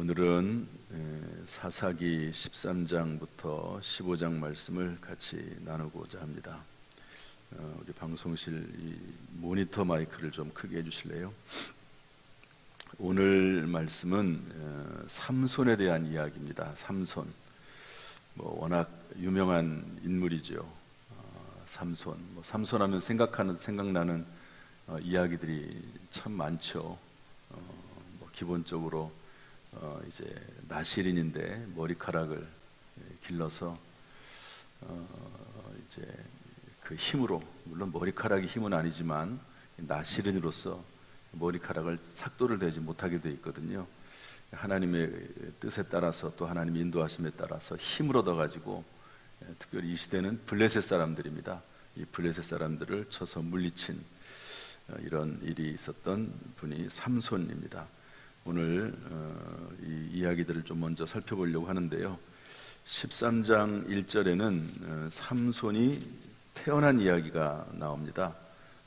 오늘은 사사기 13장부터 15장 말씀을 같이 나누고자 합니다. 우리 방송실 이 모니터 마이크를 좀 크게 해주실래요? 오늘 말씀은 삼손에 대한 이야기입니다. 삼손, 워낙 유명한 인물이죠. 삼손, 삼손하면 생각나는 이야기들이 참 많죠. 기본적으로 이제 나시린인데 머리카락을 길러서 이제 그 힘으로, 물론 머리카락이 힘은 아니지만 나시린으로서 머리카락을 삭도를 대지 못하게 되어 있거든요. 하나님의 뜻에 따라서 또 하나님의 인도하심에 따라서 힘을 얻어가지고, 특별히 이 시대는 블레셋 사람들입니다. 이 블레셋 사람들을 쳐서 물리친 이런 일이 있었던 분이 삼손입니다. 오늘 이 이야기들을 좀 먼저 살펴보려고 하는데요. 13장 1절에는 삼손이 태어난 이야기가 나옵니다.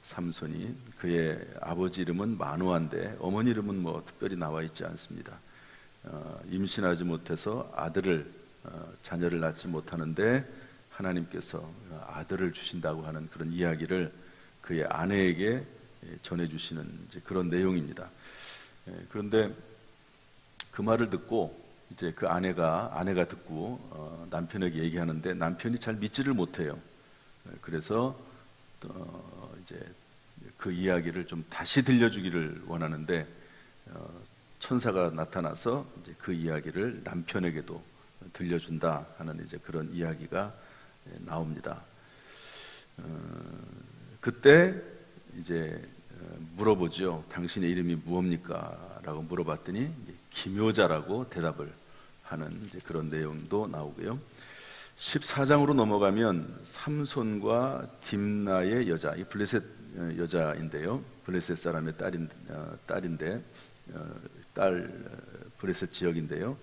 삼손이, 그의 아버지 이름은 마노아인데 어머니 이름은 특별히 나와 있지 않습니다. 임신하지 못해서 자녀를 낳지 못하는데 하나님께서 아들을 주신다고 하는 그런 이야기를 그의 아내에게 전해주시는 그런 내용입니다. 그런데 그 말을 듣고 이제 그 아내가 듣고 남편에게 얘기하는데 남편이 잘 믿지를 못해요. 그래서 이제 그 이야기를 좀 다시 들려주기를 원하는데 천사가 나타나서 이제 그 이야기를 남편에게도 들려준다 하는 이제 그런 이야기가 나옵니다. 그때 이제 물어보죠. 당신의 이름이 무엇입니까? 라고 물어봤더니 기묘자라고 대답을 하는 이제 그런 내용도 나오고요. 14장으로 넘어가면 삼손과 딥나의 여자, 이 블레셋 여자인데요. 블레셋 사람의 딸인데 블레셋 지역인데요.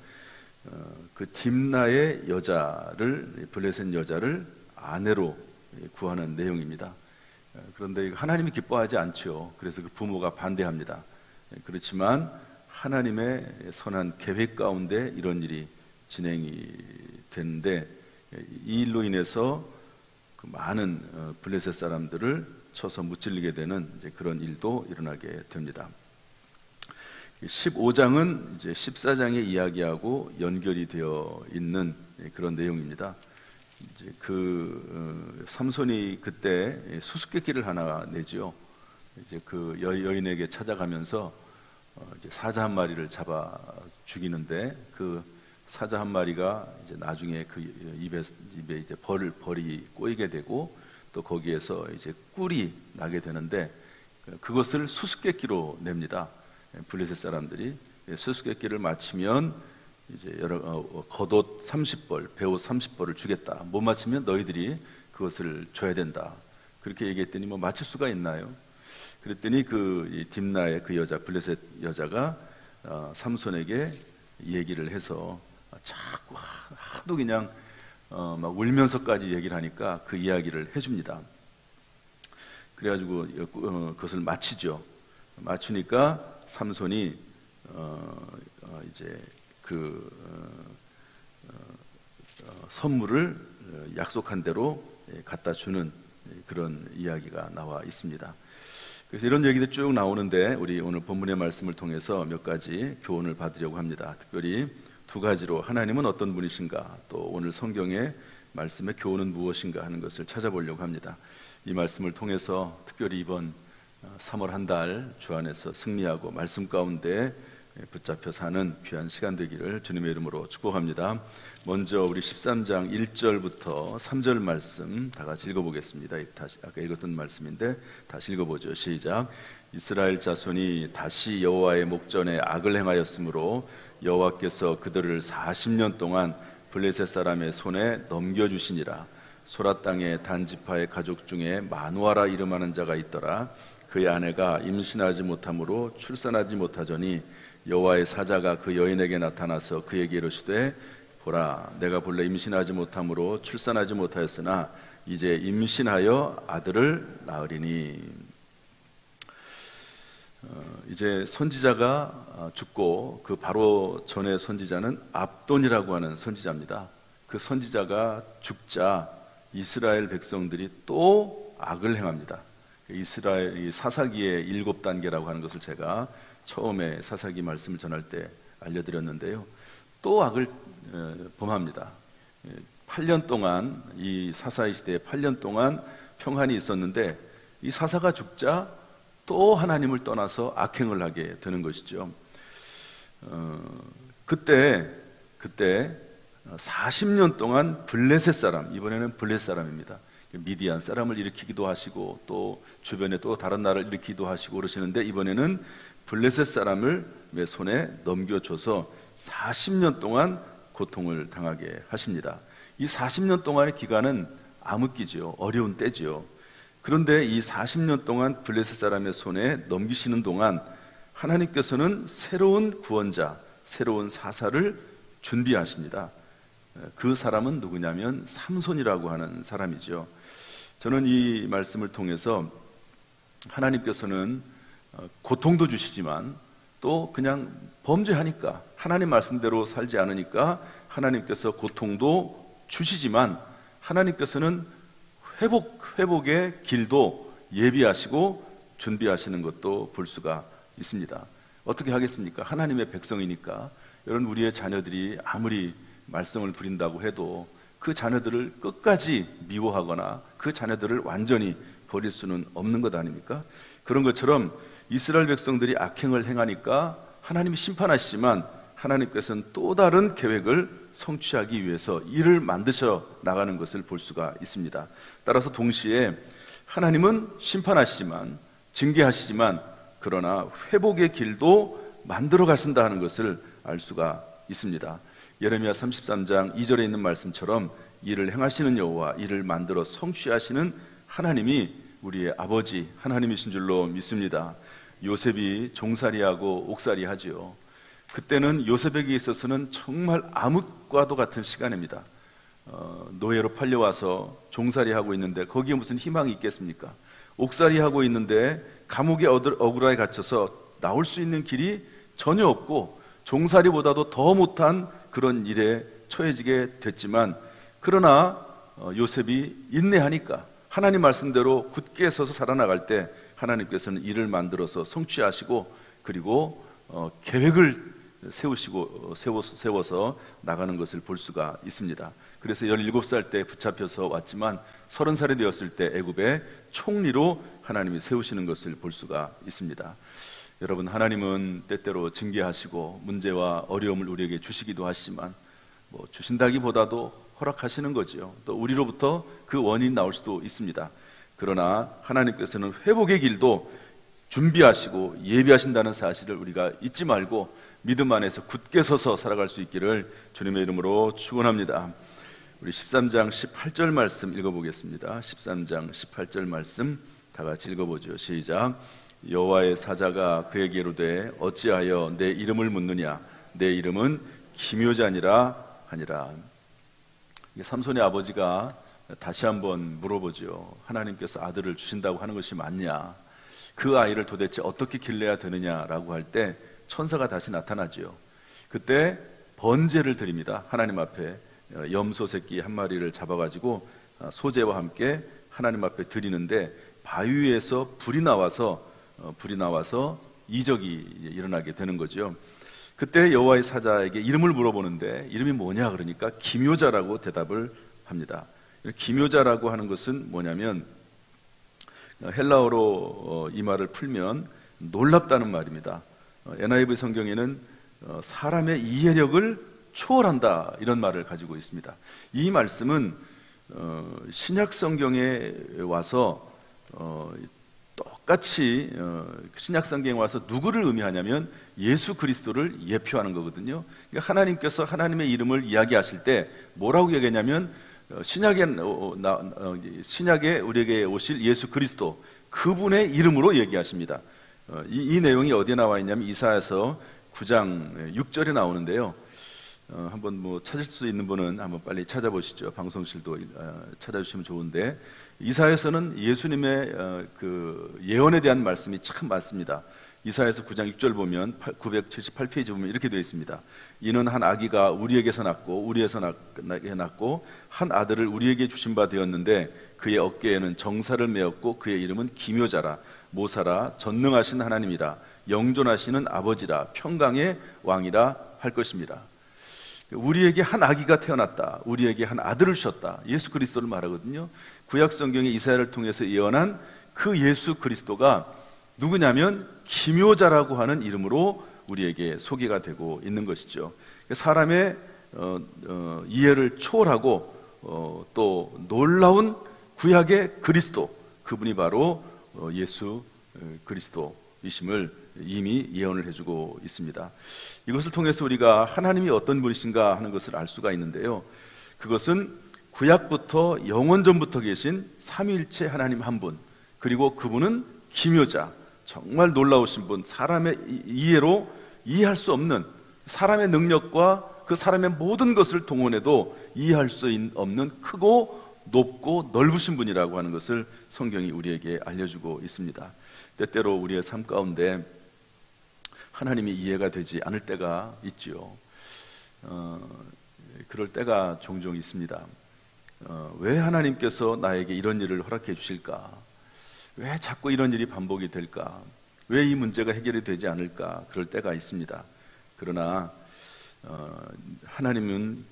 그 딥나의 블레셋 여자를 아내로 구하는 내용입니다. 그런데 하나님이 기뻐하지 않죠. 그래서 그 부모가 반대합니다. 그렇지만 하나님의 선한 계획 가운데 이런 일이 진행이 됐는데, 이 일로 인해서 그 많은 블레셋 사람들을 쳐서 무찔리게 되는 이제 그런 일도 일어나게 됩니다. 15장은 이제 14장의 이야기하고 연결이 되어 있는 그런 내용입니다. 이제 삼손이 그때 수수께끼를 하나 내지요. 이제 그 여인에게 찾아가면서 이제 사자 한 마리를 잡아 죽이는데, 그 사자 한 마리가 이제 나중에 그 입에 이제 벌이 꼬이게 되고 또 거기에서 이제 꿀이 나게 되는데, 그것을 수수께끼로 냅니다. 블레셋 사람들이 수수께끼를 마치면 이제 겉옷 30벌, 베옷 30벌을 주겠다. 못 맞히면 너희들이 그것을 줘야 된다. 그렇게 얘기했더니 맞힐 수가 있나요? 그랬더니 이 딥나의 그 여자, 블레셋 여자가 삼손에게 얘기를 해서 자꾸 하도 그냥 막 울면서까지 얘기를 하니까 그 이야기를 해줍니다. 그래가지고 그것을 마치죠. 맞추니까 삼손이 이제 선물을 약속한 대로 갖다 주는 그런 이야기가 나와 있습니다. 그래서 이런 얘기들 쭉 나오는데, 우리 오늘 본문의 말씀을 통해서 몇 가지 교훈을 받으려고 합니다. 특별히 두 가지로 하나님은 어떤 분이신가, 또 오늘 성경의 말씀의 교훈은 무엇인가 하는 것을 찾아보려고 합니다. 이 말씀을 통해서 특별히 이번 3월 한 달 주 안에서 승리하고 말씀 가운데 붙잡혀 사는 귀한 시간 되기를 주님의 이름으로 축복합니다. 먼저 우리 13장 1절부터 3절 말씀 다 같이 읽어보겠습니다. 아까 읽었던 말씀인데 다시 읽어보죠. 시작. 이스라엘 자손이 다시 여호와의 목전에 악을 행하였으므로 여호와께서 그들을 40년 동안 블레셋 사람의 손에 넘겨주시니라. 소라 땅의 단지파의 가족 중에 마누아라 이름하는 자가 있더라. 그의 아내가 임신하지 못함으로 출산하지 못하더니 여호와의 사자가 그 여인에게 나타나서 그에게 이르시되, 보라, 내가 본래 임신하지 못함으로 출산하지 못하였으나 이제 임신하여 아들을 낳으리니. 이제 선지자가 죽고 그 바로 전에 선지자는 압돈이라고 하는 선지자입니다. 그 선지자가 죽자 이스라엘 백성들이 또 악을 행합니다. 이스라엘 사사기의 7단계라고 하는 것을 제가 처음에 사사기 말씀을 전할 때 알려드렸는데요. 또 악을 범합니다. 8년 동안 이 사사의 시대에 8년 동안 평안이 있었는데 이 사사가 죽자 또 하나님을 떠나서 악행을 하게 되는 것이죠. 그때 40년 동안 블레셋 사람, 이번에는 블레셋 사람입니다. 미디안 사람을 일으키기도 하시고 또 주변에 또 다른 나라를 일으키기도 하시고 그러시는데 이번에는 블레셋 사람을 내 손에 넘겨줘서 40년 동안 고통을 당하게 하십니다. 이 40년 동안의 기간은 암흑기지요. 어려운 때지요. 그런데 이 40년 동안 블레셋 사람의 손에 넘기시는 동안 하나님께서는 새로운 구원자, 새로운 사사를 준비하십니다. 그 사람은 누구냐면 삼손이라고 하는 사람이죠. 저는 이 말씀을 통해서 하나님께서는 고통도 주시지만 또 그냥 범죄하니까 하나님 말씀대로 살지 않으니까 하나님께서 고통도 주시지만 하나님께서는 회복의 길도 예비하시고 준비하시는 것도 볼 수가 있습니다. 어떻게 하겠습니까? 하나님의 백성이니까. 여러분, 우리의 자녀들이 아무리 말썽을 부린다고 해도 그 자녀들을 끝까지 미워하거나 그 자녀들을 완전히 버릴 수는 없는 것 아닙니까? 그런 것처럼 이스라엘 백성들이 악행을 행하니까 하나님이 심판하시지만 하나님께서는 또 다른 계획을 성취하기 위해서 일을 만드셔 나가는 것을 볼 수가 있습니다. 따라서 동시에 하나님은 심판하시지만, 징계하시지만, 그러나 회복의 길도 만들어 가신다 하는 것을 알 수가 있습니다. 예레미야 33장 2절에 있는 말씀처럼 일을 행하시는 여호와, 일을 만들어 성취하시는 하나님이 우리의 아버지 하나님이신 줄로 믿습니다. 요셉이 종살이하고 옥살이하지요. 그때는 요셉에게 있어서는 정말 암흑과도 같은 시간입니다. 노예로 팔려와서 종살이하고 있는데 거기에 무슨 희망이 있겠습니까? 옥살이하고 있는데 감옥에 억울하게 갇혀서 나올 수 있는 길이 전혀 없고 종살이보다도 더 못한 그런 일에 처해지게 됐지만, 그러나 요셉이 인내하니까 하나님 말씀대로 굳게 서서 살아나갈 때 하나님께서는 일을 만들어서 성취하시고 그리고 계획을 세워서 나가는 것을 볼 수가 있습니다. 그래서 17살 때 붙잡혀서 왔지만 30살이 되었을 때 애굽의 총리로 하나님이 세우시는 것을 볼 수가 있습니다. 여러분, 하나님은 때때로 징계하시고 문제와 어려움을 우리에게 주시기도 하시지만 주신다기보다도 허락하시는 거지요. 또 우리로부터 그 원인이 나올 수도 있습니다. 그러나 하나님께서는 회복의 길도 준비하시고 예비하신다는 사실을 우리가 잊지 말고 믿음 안에서 굳게 서서 살아갈 수 있기를 주님의 이름으로 축원합니다. 우리 13장 18절 말씀 읽어보겠습니다. 13장 18절 말씀 다 같이 읽어보죠. 시작. 여호와의 사자가 그에게 이르되 어찌하여 내 이름을 묻느냐? 내 이름은 기묘자니라 하니라. 삼손의 아버지가 다시 한번 물어보죠. 하나님께서 아들을 주신다고 하는 것이 맞냐? 그 아이를 도대체 어떻게 길러야 되느냐라고 할 때 천사가 다시 나타나죠. 그때 번제를 드립니다. 하나님 앞에 염소 새끼 한 마리를 잡아가지고 소제와 함께 하나님 앞에 드리는데 바위 위에서 불이 나와서 이적이 일어나게 되는 거죠. 그때 여호와의 사자에게 이름을 물어보는데 이름이 뭐냐 그러니까 기묘자라고 대답을 합니다. 기묘자라고 하는 것은 뭐냐면 헬라어로 이 말을 풀면 놀랍다는 말입니다. NIV 성경에는 사람의 이해력을 초월한다 이런 말을 가지고 있습니다. 이 말씀은 신약 성경에 와서 똑같이 신약 성경에 와서 누구를 의미하냐면 예수 그리스도를 예표하는 거거든요. 그러니까 하나님께서 하나님의 이름을 이야기하실 때 뭐라고 얘기하냐면 신약에 우리에게 오실 예수 그리스도 그분의 이름으로 얘기하십니다. 이 내용이 어디에 나와 있냐면 이사야서 9장 6절에 나오는데요. 한번 찾을 수 있는 분은 한번 빨리 찾아보시죠. 방송실도 찾아주시면 좋은데 이사야서는 예수님의 그 예언에 대한 말씀이 참 많습니다. 이사야서 9장 6절 보면 978페이지 보면 이렇게 되어 있습니다. 이는 한 아기가 우리에게서 낳고 우리에서 낳고 한 아들을 우리에게 주신 바 되었는데 그의 어깨에는 정사를 메었고 그의 이름은 기묘자라 모사라 전능하신 하나님이라 영존하시는 아버지라 평강의 왕이라 할 것입니다. 우리에게 한 아기가 태어났다. 우리에게 한 아들을 주셨다. 예수 그리스도를 말하거든요. 구약 성경의 이사야를 통해서 예언한 그 예수 그리스도가 누구냐면 기묘자라고 하는 이름으로 우리에게 소개가 되고 있는 것이죠. 사람의 이해를 초월하고 또 놀라운 구약의 그리스도, 그분이 바로 예수 그리스도이심을 이미 예언을 해주고 있습니다. 이것을 통해서 우리가 하나님이 어떤 분이신가 하는 것을 알 수가 있는데요, 그것은 구약부터 영원전부터 계신 삼위일체 하나님 한 분, 그리고 그분은 기묘자, 정말 놀라우신 분, 사람의 이해로 이해할 수 없는, 사람의 능력과 그 사람의 모든 것을 동원해도 이해할 수 없는 크고 높고 넓으신 분이라고 하는 것을 성경이 우리에게 알려주고 있습니다. 때때로 우리의 삶 가운데 하나님이 이해가 되지 않을 때가 있죠. 그럴 때가 종종 있습니다. 왜 하나님께서 나에게 이런 일을 허락해 주실까? 왜 자꾸 이런 일이 반복이 될까? 왜 이 문제가 해결이 되지 않을까? 그럴 때가 있습니다. 그러나 하나님은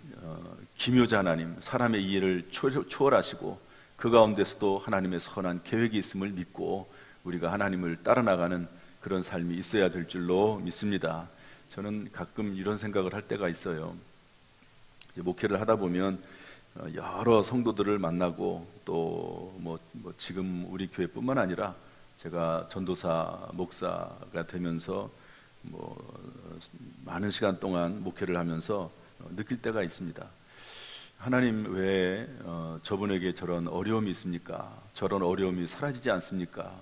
기묘자 하나님, 사람의 이해를 초월하시고 그 가운데서도 하나님의 선한 계획이 있음을 믿고 우리가 하나님을 따라 나가는 그런 삶이 있어야 될 줄로 믿습니다. 저는 가끔 이런 생각을 할 때가 있어요. 목회를 하다 보면 여러 성도들을 만나고 또 지금 우리 교회뿐만 아니라 제가 전도사 목사가 되면서 많은 시간 동안 목회를 하면서 느낄 때가 있습니다. 하나님 왜 저분에게 저런 어려움이 있습니까? 저런 어려움이 사라지지 않습니까?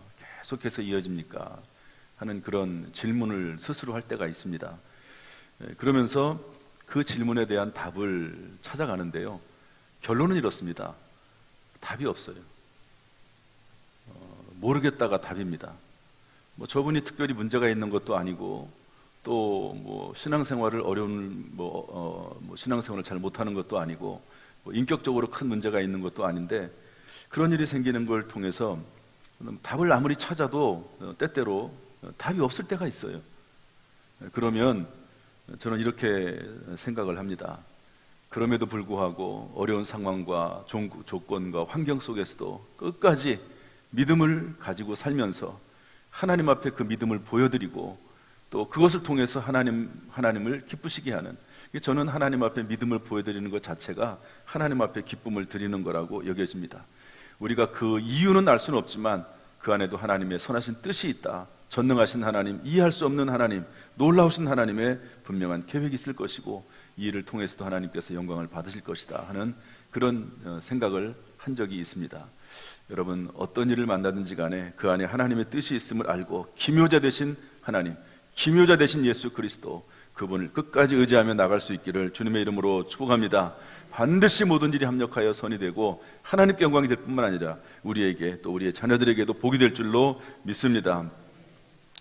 계속해서 이어집니까? 하는 그런 질문을 스스로 할 때가 있습니다. 그러면서 그 질문에 대한 답을 찾아가는데요, 결론은 이렇습니다. 답이 없어요. 모르겠다가 답입니다. 저분이 특별히 문제가 있는 것도 아니고 또 신앙생활을 신앙생활을 잘 못하는 것도 아니고 인격적으로 큰 문제가 있는 것도 아닌데 그런 일이 생기는 걸 통해서 답을 아무리 찾아도 때때로 답이 없을 때가 있어요. 그러면 저는 이렇게 생각을 합니다. 그럼에도 불구하고 어려운 상황과 조건과 환경 속에서도 끝까지 믿음을 가지고 살면서 하나님 앞에 그 믿음을 보여드리고 또 그것을 통해서 하나님을 기쁘시게 하는, 저는 하나님 앞에 믿음을 보여드리는 것 자체가 하나님 앞에 기쁨을 드리는 거라고 여겨집니다. 우리가 그 이유는 알 수는 없지만 그 안에도 하나님의 선하신 뜻이 있다. 전능하신 하나님, 이해할 수 없는 하나님, 놀라우신 하나님의 분명한 계획이 있을 것이고 이 일을 통해서도 하나님께서 영광을 받으실 것이다 하는 그런 생각을 한 적이 있습니다. 여러분, 어떤 일을 만나든지 간에 그 안에 하나님의 뜻이 있음을 알고 기묘자 되신 하나님, 기묘자 되신 예수 그리스도, 그분을 끝까지 의지하며 나갈 수 있기를 주님의 이름으로 축복합니다. 반드시 모든 일이 합력하여 선이 되고 하나님께 영광이 될 뿐만 아니라 우리에게 또 우리의 자녀들에게도 복이 될 줄로 믿습니다.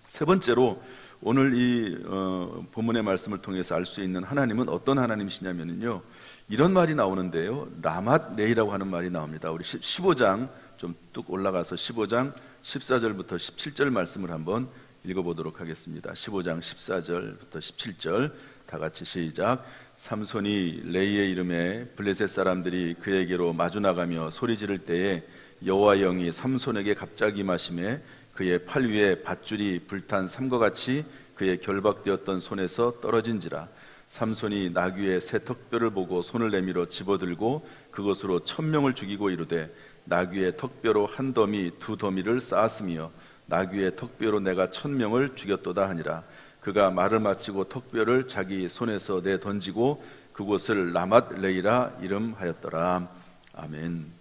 세 번째로 오늘 이 본문의 말씀을 통해서 알 수 있는 하나님은 어떤 하나님이시냐면요, 이런 말이 나오는데요, 라맛 레이라고 하는 말이 나옵니다. 우리 15장 좀 뚝 올라가서 15장 14절부터 17절 말씀을 한번 읽어보도록 하겠습니다. 15장 14절부터 17절 다 같이 시작. 삼손이 레이의 이름에 블레셋 사람들이 그에게로 마주 나가며 소리 지를 때에 여호와의 영이 삼손에게 갑자기 임하시매 그의 팔 위에 밧줄이 불탄 삼과 같이 그의 결박되었던 손에서 떨어진지라. 삼손이 나귀의 새 턱뼈를 보고 손을 내밀어 집어들고 그것으로 1000명을 죽이고 이르되 나귀의 턱뼈로 한 더미 두 더미를 쌓았으며 나귀의 턱뼈로 내가 1000명을 죽였도다 하니라. 그가 말을 마치고 턱뼈를 자기 손에서 내 던지고 그곳을 라맛 레이라 이름하였더라. 아멘.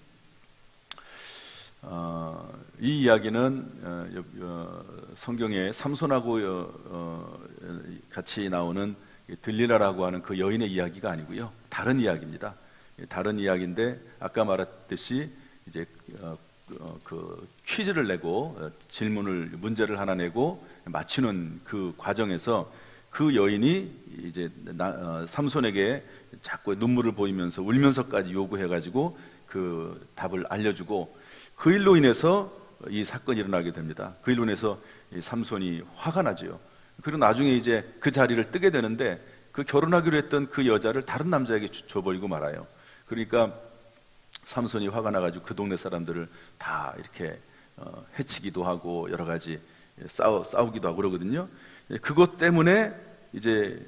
이 이야기는 성경에 삼손하고 같이 나오는 들릴라라고 하는 그 여인의 이야기가 아니고요, 다른 이야기입니다. 다른 이야기인데 아까 말했듯이 이제 그 퀴즈를 내고 문제를 하나 내고 맞추는 그 과정에서 그 여인이 이제 삼손에게 자꾸 눈물을 보이면서 울면서까지 요구해가지고 그 답을 알려주고, 그 일로 인해서 이 사건이 일어나게 됩니다. 그 일로 인해서 이 삼손이 화가 나죠. 그리고 나중에 이제 그 자리를 뜨게 되는데, 그 결혼하기로 했던 그 여자를 다른 남자에게 줘버리고 말아요. 그러니까 삼손이 화가 나가지고 그 동네 사람들을 다 이렇게 해치기도 하고 여러 가지 싸우기도 하고 그러거든요. 그것 때문에 이제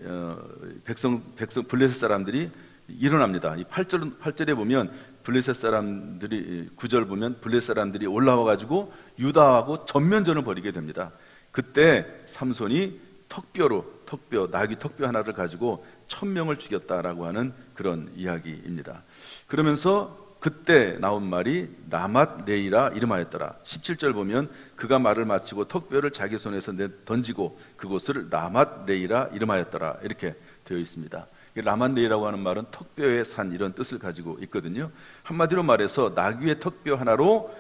블레셋 사람들이 일어납니다. 이 8절에 보면 블레셋 사람들이, 9절 보면 블레셋 사람들이 올라와 가지고 유다하고 전면전을 벌이게 됩니다. 그때 삼손이 나귀 턱뼈 하나를 가지고 1000명을 죽였다라고 하는 그런 이야기입니다. 그러면서 그때 나온 말이 라맛 레이라 이름하였더라. 17절 보면 그가 말을 마치고 턱뼈를 자기 손에서 던지고 그곳을 라맛 레이라 이름하였더라, 이렇게 되어 있습니다. 라맛 레이라고 하는 말은 턱뼈의 산, 이런 뜻을 가지고 있거든요. 한마디로 말해서 나귀의 턱뼈 하나로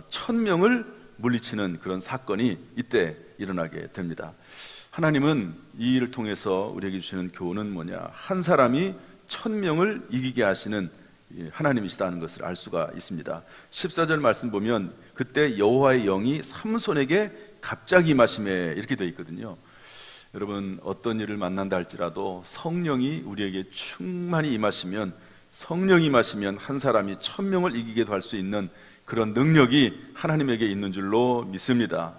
1000명을 물리치는 그런 사건이 이때 일어나게 됩니다. 하나님은 이 일을 통해서 우리에게 주시는 교훈은 뭐냐? 한 사람이 1000명을 이기게 하시는 하나님이시다는 것을 알 수가 있습니다. 14절 말씀 보면 그때 여호와의 영이 삼손에게 갑자기 임하심에, 이렇게 되어 있거든요. 여러분, 어떤 일을 만난다 할지라도 성령이 우리에게 충만히 임하시면, 성령이 임하시면 한 사람이 1000명을 이기게도 할 수 있는 그런 능력이 하나님에게 있는 줄로 믿습니다.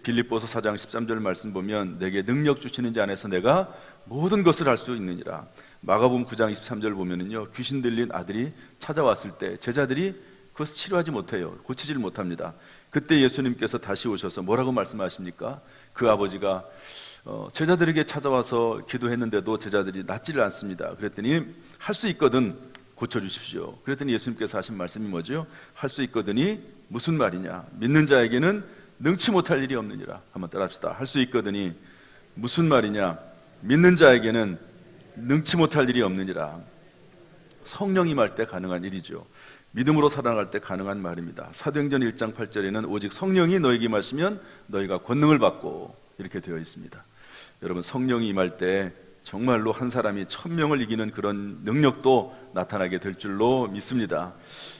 빌립보서 4장 13절 말씀 보면 내게 능력 주시는 자 안에서 내가 모든 것을 할 수 있느니라. 마가복음 9장 23절 보면은요, 귀신 들린 아들이 찾아왔을 때 제자들이 그것을 치료하지 못해요. 고치지를 못합니다. 그때 예수님께서 다시 오셔서 뭐라고 말씀하십니까? 그 아버지가 제자들에게 찾아와서 기도했는데도 제자들이 낫지를 않습니다. 그랬더니 할 수 있거든 고쳐주십시오. 그랬더니 예수님께서 하신 말씀이 뭐죠? 할 수 있거든이 무슨 말이냐? 믿는 자에게는 능치 못할 일이 없느니라. 한번 따라합시다. 할 수 있거든이 무슨 말이냐? 믿는 자에게는 능치 못할 일이 없느니라. 성령 임할 때 가능한 일이죠. 믿음으로 살아갈 때 가능한 말입니다. 사도행전 1장 8절에는 오직 성령이 너에게 임하시면 너희가 권능을 받고, 이렇게 되어 있습니다. 여러분, 성령이 임할 때 정말로 한 사람이 1000명을 이기는 그런 능력도 나타나게 될 줄로 믿습니다.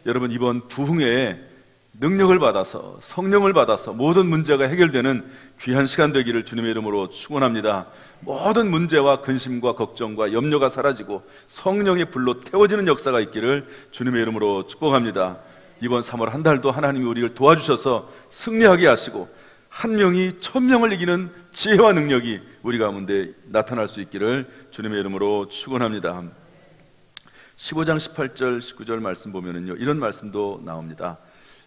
여러분, 이번 부흥회에 능력을 받아서, 성령을 받아서 모든 문제가 해결되는 귀한 시간 되기를 주님의 이름으로 축원합니다. 모든 문제와 근심과 걱정과 염려가 사라지고 성령의 불로 태워지는 역사가 있기를 주님의 이름으로 축복합니다. 이번 3월 한 달도 하나님이 우리를 도와주셔서 승리하게 하시고 한 명이 1000명을 이기는 지혜와 능력이 우리 가운데 나타날 수 있기를 주님의 이름으로 축원합니다. 15장 18절 19절 말씀 보면은요, 이런 말씀도 나옵니다.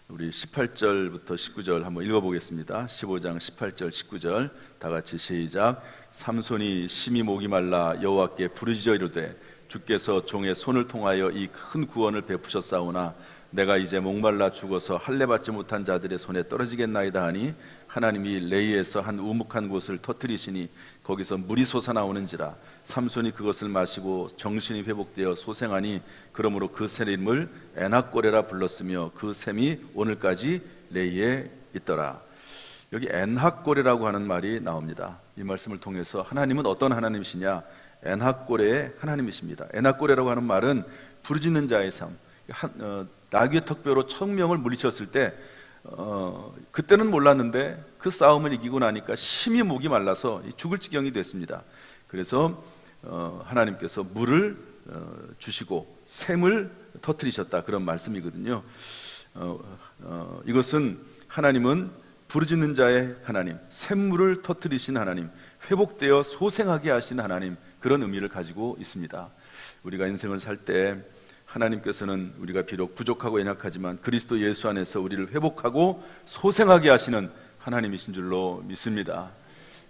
우리 18절부터 19절 한번 읽어보겠습니다. 15장 18절 19절 다 같이 시작. 삼손이 심히 목이 말라 여호와께 부르짖어 이르되 주께서 종의 손을 통하여 이 큰 구원을 베푸셨사오나 내가 이제 목말라 죽어서 할례 받지 못한 자들의 손에 떨어지겠나이다 하니 하나님이 레이에서 한 우묵한 곳을 터뜨리시니 거기서 물이 솟아나오는지라. 삼손이 그것을 마시고 정신이 회복되어 소생하니 그러므로 그 샘을 엔학고레라 불렀으며 그 샘이 오늘까지 레이에 있더라. 여기 엔학고레라고 하는 말이 나옵니다. 이 말씀을 통해서 하나님은 어떤 하나님이시냐? 엔학고레의 하나님이십니다. 엔학고레라고 하는 말은 부르짖는 자의 삶. 나귀의 턱뼈로 1000명을 물리쳤을 때 그때는 몰랐는데 그 싸움을 이기고 나니까 심히 목이 말라서 죽을 지경이 됐습니다. 그래서 하나님께서 물을 주시고 샘을 터뜨리셨다, 그런 말씀이거든요. 이것은 하나님은 부르짖는 자의 하나님, 샘물을 터뜨리신 하나님, 회복되어 소생하게 하신 하나님, 그런 의미를 가지고 있습니다. 우리가 인생을 살 때 하나님께서는 우리가 비록 부족하고 연약하지만 그리스도 예수 안에서 우리를 회복하고 소생하게 하시는 하나님이신 줄로 믿습니다.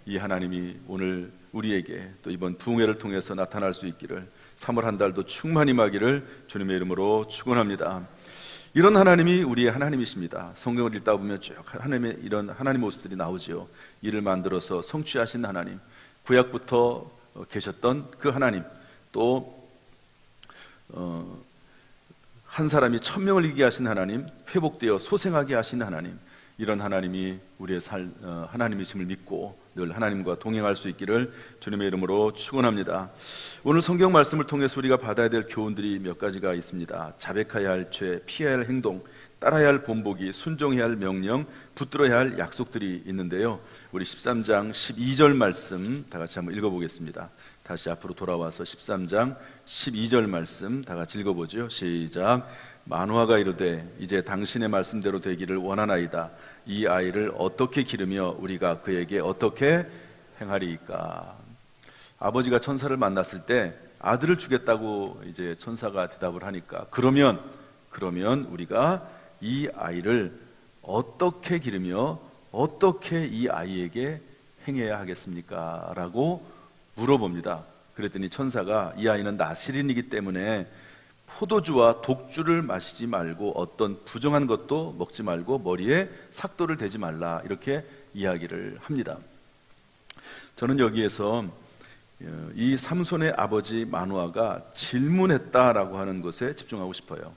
이 하나님이 오늘 우리에게 또 이번 부흥회를 통해서 나타날 수 있기를, 3월 한 달도 충만히 임하기를 주님의 이름으로 축원합니다. 이런 하나님이 우리의 하나님이십니다. 성경을 읽다 보면 쭉 하나님의 이런 하나님 모습들이 나오지요. 이를 만들어서 성취하신 하나님, 구약부터 계셨던 그 하나님, 또 한 사람이 1000명을 이기게 하신 하나님, 회복되어 소생하게 하신 하나님, 이런 하나님이 우리의 하나님이심을 믿고 늘 하나님과 동행할 수 있기를 주님의 이름으로 축원합니다. 오늘 성경 말씀을 통해서 우리가 받아야 될 교훈들이 몇 가지가 있습니다. 자백해야 할 죄, 피해야 할 행동, 따라야 할 본보기, 순종해야 할 명령, 붙들어야 할 약속들이 있는데요. 우리 13장 12절 말씀 다 같이 한번 읽어보겠습니다. 다시 앞으로 돌아와서 13장 12절 말씀 다 같이 읽어보죠. 시작. 만화가 이르되 이제 당신의 말씀대로 되기를 원하나이다. 이 아이를 어떻게 기르며 우리가 그에게 어떻게 행하리이까. 아버지가 천사를 만났을 때 아들을 주겠다고 이제 천사가 대답을 하니까 그러면 우리가 이 아이를 어떻게 기르며 어떻게 이 아이에게 행해야 하겠습니까? 라고 물어봅니다. 그랬더니 천사가 이 아이는 나실인이기 때문에 포도주와 독주를 마시지 말고 어떤 부정한 것도 먹지 말고 머리에 삭도를 대지 말라, 이렇게 이야기를 합니다. 저는 여기에서 이 삼손의 아버지 마누아가 질문했다라고 하는 것에 집중하고 싶어요.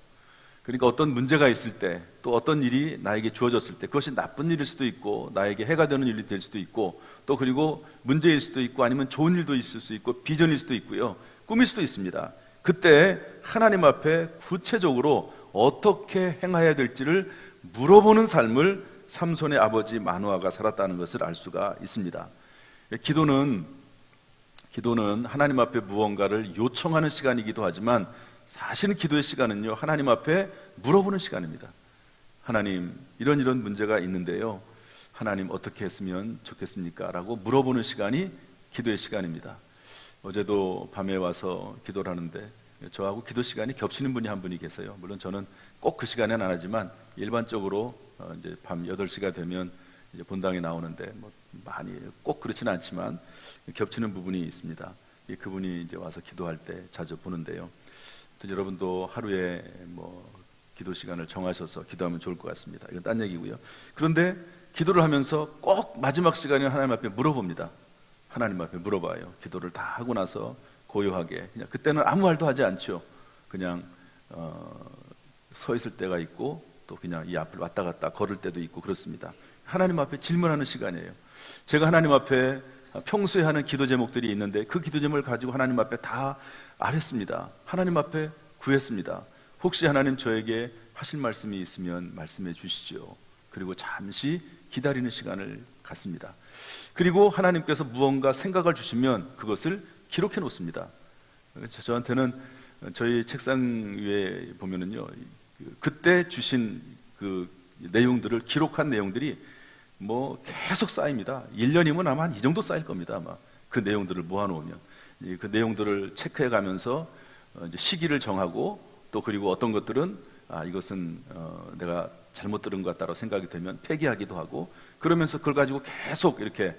그러니까 어떤 문제가 있을 때, 또 어떤 일이 나에게 주어졌을 때, 그것이 나쁜 일일 수도 있고 나에게 해가 되는 일이 될 수도 있고, 또 그리고 문제일 수도 있고 아니면 좋은 일도 있을 수 있고 비전일 수도 있고요, 꿈일 수도 있습니다. 그때 하나님 앞에 구체적으로 어떻게 행해야 될지를 물어보는 삶을 삼손의 아버지 마누아가 살았다는 것을 알 수가 있습니다. 기도는 하나님 앞에 무언가를 요청하는 시간이기도 하지만 사실은 기도의 시간은요, 하나님 앞에 물어보는 시간입니다. 하나님, 이런 문제가 있는데요, 하나님 어떻게 했으면 좋겠습니까? 라고 물어보는 시간이 기도의 시간입니다. 어제도 밤에 와서 기도를 하는데 저하고 기도 시간이 겹치는 분이 한 분이 계세요. 물론 저는 꼭 그 시간에는 안 하지만 일반적으로 이제 밤 8시가 되면 이제 본당에 나오는데 뭐 많이 꼭 그렇지는 않지만 겹치는 부분이 있습니다. 그분이 이제 와서 기도할 때 자주 보는데요. 여러분도 하루에 뭐 기도 시간을 정하셔서 기도하면 좋을 것 같습니다. 이건 딴 얘기고요. 그런데 기도를 하면서 꼭 마지막 시간에 하나님 앞에 물어봅니다. 하나님 앞에 물어봐요. 기도를 다 하고 나서 고요하게, 그냥 그때는 아무 말도 하지 않죠. 그냥 서 있을 때가 있고 또 그냥 이 앞을 왔다 갔다 걸을 때도 있고 그렇습니다. 하나님 앞에 질문하는 시간이에요. 제가 하나님 앞에 평소에 하는 기도 제목들이 있는데 그 기도 제목을 가지고 하나님 앞에 다 아뢰습니다. 하나님 앞에 구했습니다. 혹시 하나님 저에게 하실 말씀이 있으면 말씀해 주시죠. 그리고 잠시 기다리는 시간을 갖습니다. 그리고 하나님께서 무언가 생각을 주시면 그것을 기록해 놓습니다. 저한테는 저희 책상 위에 보면은요, 그때 주신 그 내용들을 기록한 내용들이 뭐 계속 쌓입니다. 1년이면 아마 한 이 정도 쌓일 겁니다. 아마 그 내용들을 모아놓으면 그 내용들을 체크해 가면서 이제 시기를 정하고, 또 그리고 어떤 것들은 이것은 내가 잘못 들은 것 같다고 생각이 들면 폐기하기도 하고, 그러면서 그걸 가지고 계속 이렇게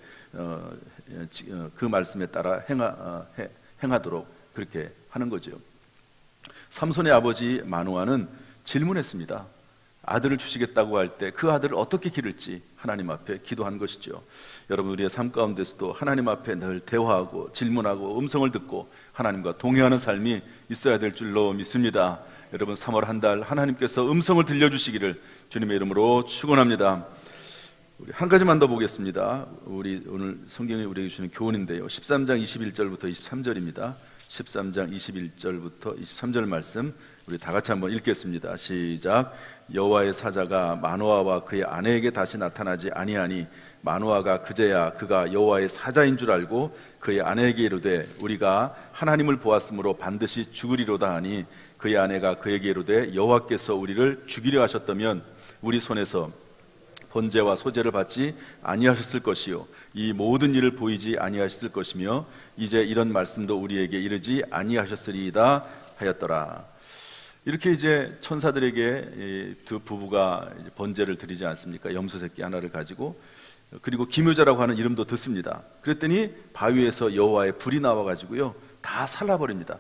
그 말씀에 따라 행하도록 그렇게 하는 거죠. 삼손의 아버지 마누아는 질문했습니다. 아들을 주시겠다고 할 때 그 아들을 어떻게 기를지 하나님 앞에 기도한 것이죠. 여러분, 우리의 삶 가운데서도 하나님 앞에 늘 대화하고 질문하고 음성을 듣고 하나님과 동행하는 삶이 있어야 될 줄로 믿습니다. 여러분, 3월 한 달 하나님께서 음성을 들려주시기를 주님의 이름으로 축원합니다. 우리 한 가지만 더 보겠습니다. 우리 오늘 성경에 우리에게 주시는 교훈인데요, 13장 21절부터 23절입니다. 13장 21절부터 23절 말씀 우리 다 같이 한번 읽겠습니다. 시작. 여호와의 사자가 마노아와 그의 아내에게 다시 나타나지 아니하니 마노아가 그제야 그가 여호와의 사자인 줄 알고 그의 아내에게 이르되 우리가 하나님을 보았으므로 반드시 죽으리로다 하니 그의 아내가 그에게 이르되 여호와께서 우리를 죽이려 하셨다면 우리 손에서 번제와 소제를 받지 아니하셨을 것이요 이 모든 일을 보이지 아니하셨을 것이며 이제 이런 말씀도 우리에게 이르지 아니하셨으리이다 하였더라. 이렇게 이제 천사들에게 두 부부가 번제를 드리지 않습니까? 염소 새끼 하나를 가지고, 그리고 기묘자라고 하는 이름도 듣습니다. 그랬더니 바위에서 여호와의 불이 나와가지고요 다 살라버립니다.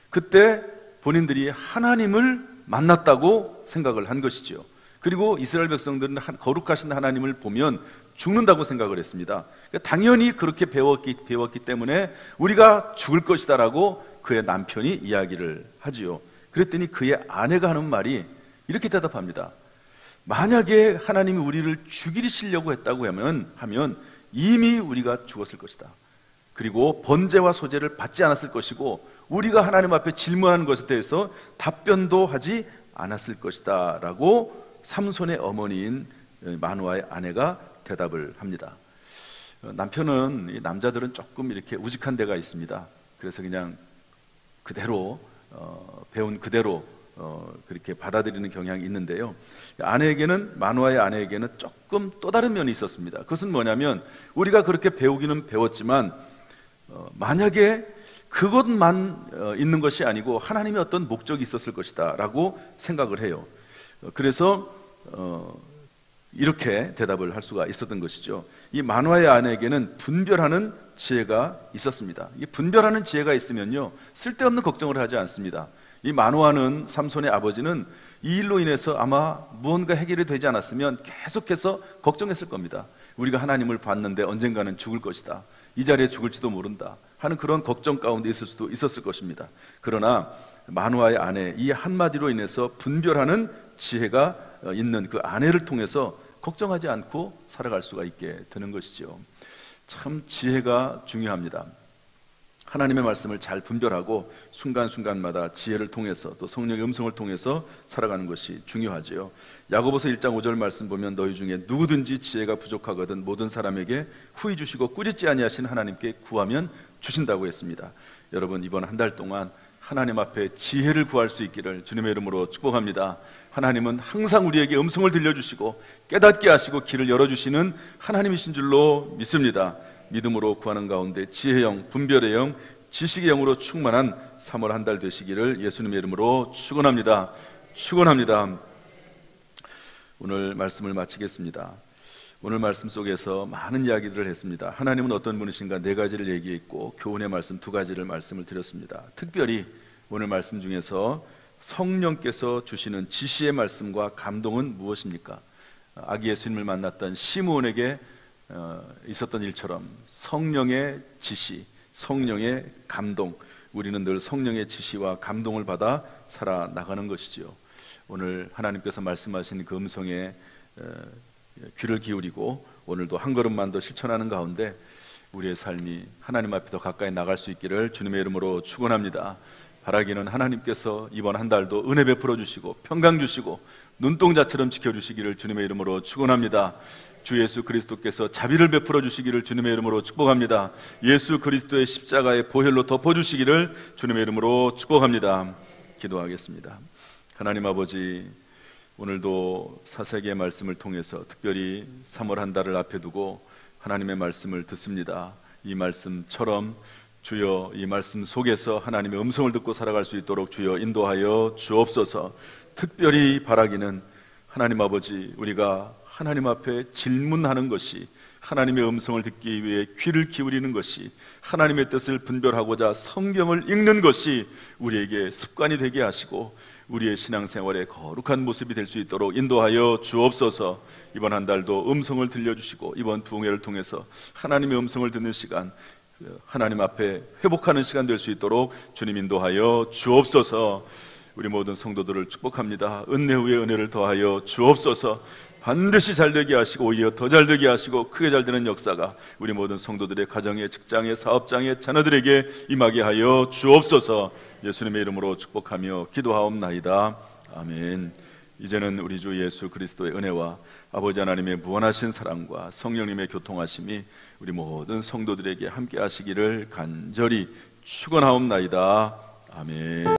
그때 본인들이 하나님을 만났다고 생각을 한 것이죠. 그리고 이스라엘 백성들은 거룩하신 하나님을 보면 죽는다고 생각을 했습니다. 당연히 그렇게 배웠기 때문에 우리가 죽을 것이다라고 그의 남편이 이야기를 하지요. 그랬더니 그의 아내가 하는 말이 이렇게 대답합니다. 만약에 하나님이 우리를 죽이시려고 했다고 하면 이미 우리가 죽었을 것이다. 그리고 번제와 소제를 받지 않았을 것이고 우리가 하나님 앞에 질문하는 것에 대해서 답변도 하지 않았을 것이다 라고 삼손의 어머니인 마누아의 아내가 대답을 합니다. 남편은, 남자들은 조금 이렇게 우직한 데가 있습니다. 그래서 그냥 그대로 배운 그대로 그렇게 받아들이는 경향이 있는데요. 마누아의 아내에게는 조금 또 다른 면이 있었습니다. 그것은 뭐냐면 우리가 그렇게 배우기는 배웠지만 만약에 그것만 있는 것이 아니고 하나님의 어떤 목적이 있었을 것이다 라고 생각을 해요. 그래서 이렇게 대답을 할 수가 있었던 것이죠. 이 마누아의 아내에게는 분별하는 지혜가 있었습니다. 이 분별하는 지혜가 있으면요, 쓸데없는 걱정을 하지 않습니다. 이 마누아는, 삼손의 아버지는 이 일로 인해서 아마 무언가 해결이 되지 않았으면 계속해서 걱정했을 겁니다. 우리가 하나님을 봤는데 언젠가는 죽을 것이다, 이 자리에 죽을지도 모른다 하는 그런 걱정 가운데 있을 수도 있었을 것입니다. 그러나 마누아의 아내, 이 한마디로 인해서 분별하는 지혜가 있는 그 아내를 통해서 걱정하지 않고 살아갈 수가 있게 되는 것이죠. 참 지혜가 중요합니다. 하나님의 말씀을 잘 분별하고 순간순간마다 지혜를 통해서 또 성령의 음성을 통해서 살아가는 것이 중요하지요. 야고보서 1장 5절 말씀 보면 너희 중에 누구든지 지혜가 부족하거든 모든 사람에게 후히 주시고 꾸짖지 아니하신 하나님께 구하면 주신다고 했습니다. 여러분, 이번 한 달 동안 하나님 앞에 지혜를 구할 수 있기를 주님의 이름으로 축복합니다. 하나님은 항상 우리에게 음성을 들려주시고 깨닫게 하시고 길을 열어주시는 하나님이신 줄로 믿습니다. 믿음으로 구하는 가운데 지혜의 영, 분별의 영, 지식의 영으로 충만한 3월 한 달 되시기를 예수님의 이름으로 축원합니다. 축원합니다. 오늘 말씀을 마치겠습니다. 오늘 말씀 속에서 많은 이야기들을 했습니다. 하나님은 어떤 분이신가 4가지를 얘기했고 교훈의 말씀 2가지를 말씀을 드렸습니다. 특별히 오늘 말씀 중에서 성령께서 주시는 지시의 말씀과 감동은 무엇입니까? 아기 예수님을 만났던 시므온에게 있었던 일처럼 성령의 지시, 성령의 감동, 우리는 늘 성령의 지시와 감동을 받아 살아나가는 것이지요. 오늘 하나님께서 말씀하신 그 음성에 귀를 기울이고 오늘도 한 걸음만 더 실천하는 가운데 우리의 삶이 하나님 앞에 더 가까이 나갈 수 있기를 주님의 이름으로 축원합니다. 바라기는 하나님께서 이번 한 달도 은혜 베풀어 주시고 평강 주시고 눈동자처럼 지켜주시기를 주님의 이름으로 축원합니다. 주 예수 그리스도께서 자비를 베풀어 주시기를 주님의 이름으로 축복합니다. 예수 그리스도의 십자가의 보혈로 덮어주시기를 주님의 이름으로 축복합니다. 기도하겠습니다. 하나님 아버지, 오늘도 사사기의 말씀을 통해서 특별히 3월 한 달을 앞에 두고 하나님의 말씀을 듣습니다. 이 말씀처럼 주여 이 말씀 속에서 하나님의 음성을 듣고 살아갈 수 있도록 주여 인도하여 주옵소서. 특별히 바라기는 하나님 아버지, 우리가 하나님 앞에 질문하는 것이, 하나님의 음성을 듣기 위해 귀를 기울이는 것이, 하나님의 뜻을 분별하고자 성경을 읽는 것이 우리에게 습관이 되게 하시고 우리의 신앙생활에 거룩한 모습이 될 수 있도록 인도하여 주옵소서. 이번 한 달도 음성을 들려주시고 이번 부흥회를 통해서 하나님의 음성을 듣는 시간, 하나님 앞에 회복하는 시간 될 수 있도록 주님 인도하여 주옵소서. 우리 모든 성도들을 축복합니다. 은혜 위에 은혜를 더하여 주옵소서. 반드시 잘되게 하시고 오히려 더 잘되게 하시고 크게 잘되는 역사가 우리 모든 성도들의 가정에, 직장에, 사업장에, 자녀들에게 임하게 하여 주옵소서. 예수님의 이름으로 축복하며 기도하옵나이다. 아멘. 이제는 우리 주 예수 그리스도의 은혜와 아버지 하나님의 무한하신 사랑과 성령님의 교통하심이 우리 모든 성도들에게 함께 하시기를 간절히 축원하옵나이다. 아멘.